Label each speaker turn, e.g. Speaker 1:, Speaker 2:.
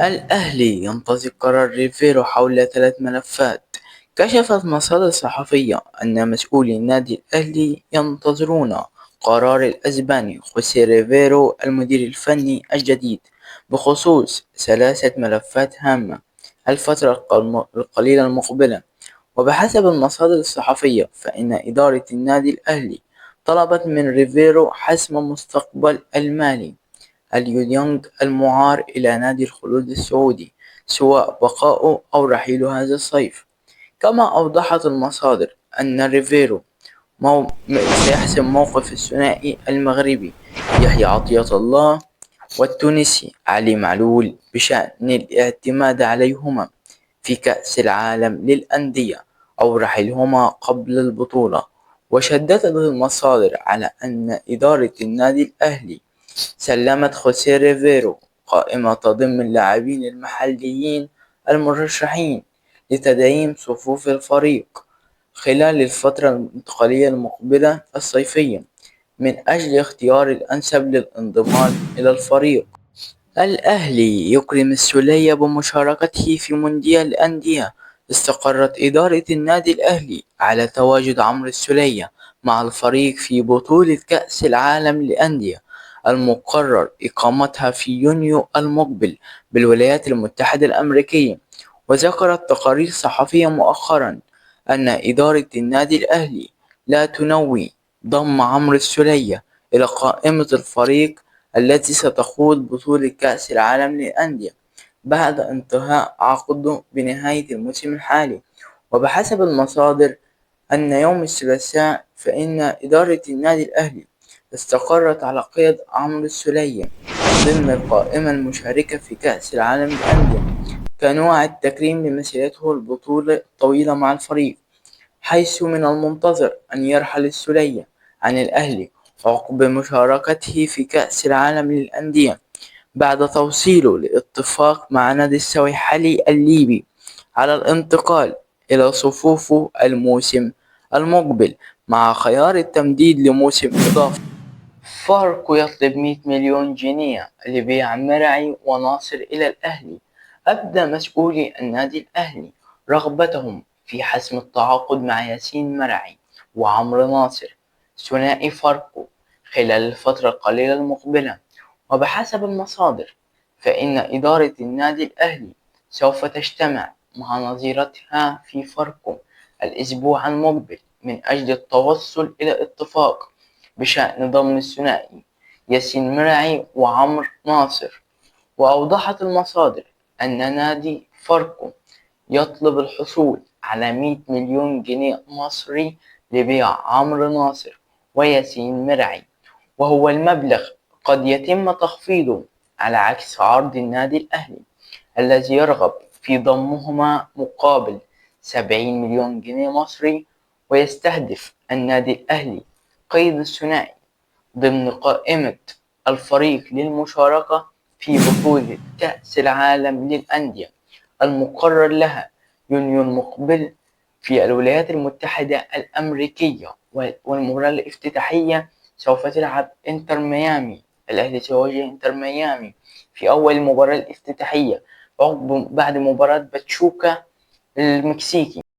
Speaker 1: الأهلي ينتظر قرار ريفيرو حول 3 ملفات. كشفت مصادر صحفية أن مسؤولي النادي الأهلي ينتظرون قرار الأسباني خوسيه ريفيرو المدير الفني الجديد بخصوص 3 ملفات هامة الفترة القليلة المقبلة. وبحسب المصادر الصحفية فإن إدارة النادي الأهلي طلبت من ريفيرو حسم مستقبل المالي اليودينغ المعار إلى نادي الخلود السعودي، سواء بقاؤه أو رحيله هذا الصيف. كما أوضحت المصادر أن ريفيرو سيحسم موقف الثنائي المغربي يحيى عطية الله والتونسي علي معلول بشأن الاعتماد عليهما في كأس العالم للأندية أو رحيلهما قبل البطولة. وشددت المصادر على أن إدارة النادي الأهلي سلمت خوسيه ريفيرو قائمة تضم اللاعبين المحليين المرشحين لتدعيم صفوف الفريق خلال الفترة الانتقالية المقبلة الصيفية من أجل اختيار الأنسب للانضمام إلى الفريق. الأهلي يكرم السولية بمشاركته في مونديال الأندية. استقرت إدارة النادي الأهلي على تواجد عمرو السولية مع الفريق في بطولة كأس العالم للأندية المقرر إقامتها في يونيو المقبل بالولايات المتحدة الأمريكية. وذكرت تقارير صحفية مؤخرا أن إدارة النادي الأهلي لا تنوي ضم عمرو السولية إلى قائمة الفريق التي ستخوض بطولة كأس العالم للأندية بعد انتهاء عقده بنهاية الموسم الحالي. وبحسب المصادر أن يوم الثلاثاء فإن إدارة النادي الأهلي استقرت على قيد عمرو السولية ضمن القائمة المشاركة في كأس العالم للأندية كنوع التكريم لمسيرته البطولة الطويلة مع الفريق، حيث من المنتظر أن يرحل السولية عن الأهلي عقب مشاركته في كأس العالم للأندية بعد توصيله لاتفاق مع نادي السويحلي الليبي على الانتقال إلى صفوفه الموسم المقبل مع خيار التمديد لموسم إضافي. فاركو يطلب 100 مليون جنيه لبيع مرعي وناصر إلى الأهلي. أبدى مسؤولي النادي الأهلي رغبتهم في حسم التعاقد مع ياسين مرعي وعمرو ناصر ثنائي فاركو خلال الفترة القليلة المقبلة. وبحسب المصادر فإن إدارة النادي الأهلي سوف تجتمع مع نظيرتها في فاركو الأسبوع المقبل من أجل التوصل إلى اتفاق بشأن ضم الثنائي ياسين مرعي وعمرو ناصر. وأوضحت المصادر أن نادي فاركو يطلب الحصول على 100 مليون جنيه مصري لبيع عمرو ناصر وياسين مرعي، وهو المبلغ قد يتم تخفيضه على عكس عرض النادي الأهلي الذي يرغب في ضمهما مقابل 70 مليون جنيه مصري. ويستهدف النادي الأهلي قيد الثنائي ضمن قائمة الفريق للمشاركة في بطولة كأس العالم للأندية المقرر لها يونيو المقبل في الولايات المتحدة الأمريكية. والمباراة الافتتاحية سوف تلعب انتر ميامي. الأهلي سيواجه انتر ميامي في أول المباراة الافتتاحية بعد مباراة باتشوكا المكسيكي.